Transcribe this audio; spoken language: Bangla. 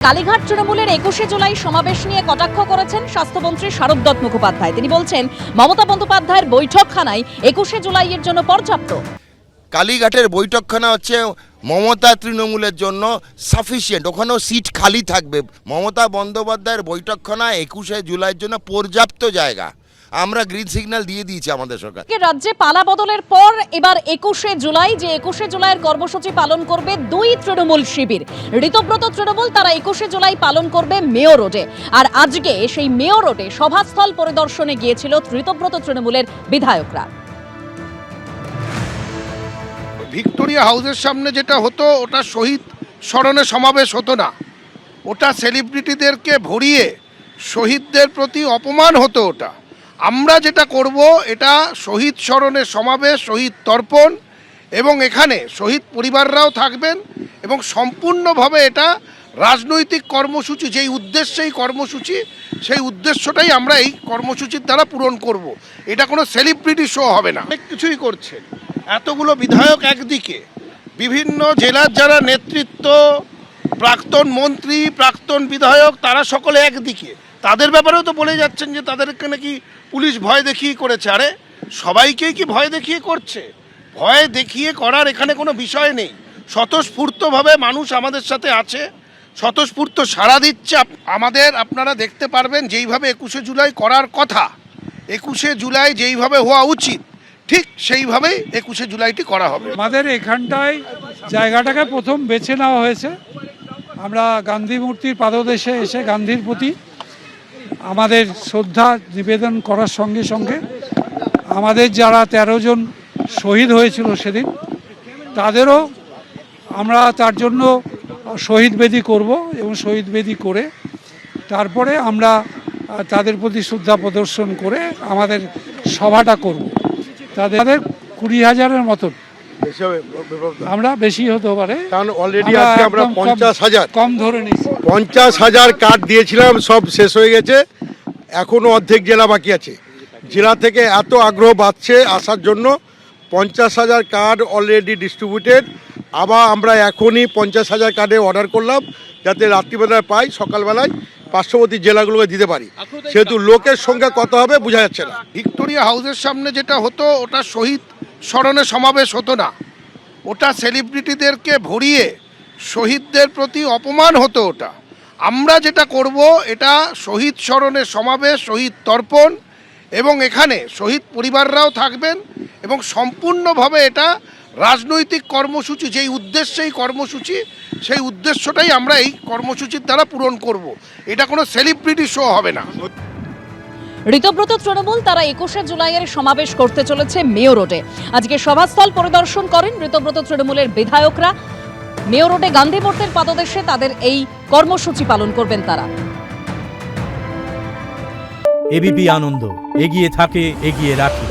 কালীঘাট তৃণমূলের ২১শে জুলাই সমাবেশ নিয়ে কটাক্ষ করেছেন স্বাস্থ্যমন্ত্রী শারদদত্ত মুখোপাধ্যায়। তিনি বলছেন, মমতা বন্দ্যোপাধ্যায়ের বৈঠকখানায় ২১শে জুলাইয়ের জন্য পর্যাপ্ত। কালীঘাটের বৈঠকখানা হচ্ছে মমতা তৃণমূলের জন্য সাফিসিয়েন্ট, ওখানেও সিট খালি থাকবে। মমতা বন্দ্যোপাধ্যায়ের বৈঠকখানা ২১শে জুলাইয়ের জন্য পর্যাপ্ত জায়গা। আমরা গ্রিন সিগন্যাল দিয়ে দিয়েছি আমাদের সরকার। রাজ্যে পালা বদলের পর এবার ২১শে জুলাই, যে ২১শে জুলাইয়ের কর্মসূচি পালন করবে দুই তৃণমূল শিবির। ঋতব্রত তৃণমূল, তারা ২১শে জুলাই পালন করবে মেয়ো রোডে। আর আজকে সেই মেয়ো রোডে সভাস্থল পরিদর্শনে গিয়েছিল ঋতব্রত তৃণমূলের বিধায়করা। ভিক্টোরিয়া হাউসের সামনে যেটা হতো ওটা শহীদ স্মরণে সমাবেশ হতো না, ওটা সেলিব্রিটিদেরকে ভরিয়ে শহীদদের প্রতি অপমান হতো। ওটা আমরা যেটা করব, এটা শহীদ স্মরণে সমাবেশ, শহীদ তর্পণ, এবং এখানে শহীদ পরিবাররাও থাকবেন এবং সম্পূর্ণভাবে এটা রাজনৈতিক কর্মসূচি। যেই উদ্দেশ্যে এই কর্মসূচি, সেই উদ্দেশ্যটাই আমরা এই কর্মসূচির দ্বারা পূরণ করব। এটা কোনো সেলিব্রিটি শো হবে না। অনেক কিছুই করছে, এতগুলো বিধায়ক একদিকে, বিভিন্ন জেলার যারা নেতৃত্ব, প্রাক্তন মন্ত্রী, প্রাক্তন বিধায়ক, তারা সকলে একদিকে। তাদের ব্যাপারেও তো বলে যাচ্ছেন যে তাদেরকে নাকি পুলিশ ভয় দেখিয়ে করেছে। আরে সবাইকেই কি ভয় দেখিয়ে করছে? ভয় দেখিয়ে করার এখানে কোনো বিষয় নেই। স্বতঃস্ফূর্তভাবে মানুষ আমাদের সাথে আছে, স্বতঃস্ফূর্ত সাড়া দিচ্ছে আমাদের। আপনারা দেখতে পারবেন যেইভাবে ২১শে জুলাই করার কথা, ২১শে জুলাই যেইভাবে হওয়া উচিত, ঠিক সেইভাবেই ২১শে জুলাইটি করা হবে। আমাদের এখানটায় জায়গাটাকে প্রথম বেছে নেওয়া হয়েছে। আমরা গান্ধী মূর্তির পাদদেশে এসে গান্ধীর প্রতি আমাদের শ্রদ্ধা নিবেদন করার সঙ্গে সঙ্গে আমাদের যারা ১৩ জন শহীদ হয়েছিল সেদিন, তাদেরও আমরা তার জন্য শহীদ বেদি করব এবং শহীদ বেদি করে তারপরে আমরা তাদের প্রতি শ্রদ্ধা প্রদর্শন করে আমাদের সভাটা করব। তাদের ২০,০০০-এর মতন, আমরা বেশি হতে পারে, কারণ অলরেডি আজকে আমরা ৫০,০০০ কম ধরে নিচ্ছি। ৫০,০০০ কার্ড দিয়েছিলাম, সব শেষ হয়ে গেছে। এখনও অর্ধেক জেলা বাকি আছে। জেলা থেকে এত আগ্রহ বাড়ছে আসার জন্য, ৫০,০০০ কার্ড অলরেডি ডিস্ট্রিবিউটেড। আবার আমরা এখনই ৫০,০০০ কার্ডে অর্ডার করলাম, যাতে রাত্রিবেলায় পাই, সকালবেলায় পার্শ্ববর্তী জেলাগুলোকে দিতে পারি। সেহেতু লোকের সংখ্যা কত হবে বোঝা যাচ্ছে না। ভিক্টোরিয়া হাউসের সামনে যেটা হতো ওটা শহীদ স্মরণে সমাবেশ হতো না, ওটা সেলিব্রিটিদেরকে ভরিয়ে শহীদদের প্রতি অপমান হতো। ওটা আমরা যেটা করব, এটা শহীদ স্মরণে সমাবেশ, শহীদ তর্পণ, এবং এখানে শহীদ পরিবাররাও থাকবেন এবং সম্পূর্ণভাবে এটা রাজনৈতিক কর্মসূচি। যেই উদ্দেশ্যে এই কর্মসূচি, সেই উদ্দেশ্যটাই আমরা এই কর্মসূচির দ্বারা পূরণ করব। এটা কোনো সেলিব্রিটি শো হবে না। ঋতব্রত তৃণমূল, তারা ২১শে জুলাইয়ের সমাবেশ করতে চলেছে মেয়ো রোডে। আজকে সভাস্থল পরিদর্শন করেন ঋতব্রত তৃণমূলের বিধায়করা। মেয়ো রোডে গান্ধী মূর্তির পাদদেশে তাদের এই কর্মসূচি পালন করবেন তারা। এবিপি আনন্দ, এগিয়ে থাকে, এগিয়ে রাখে।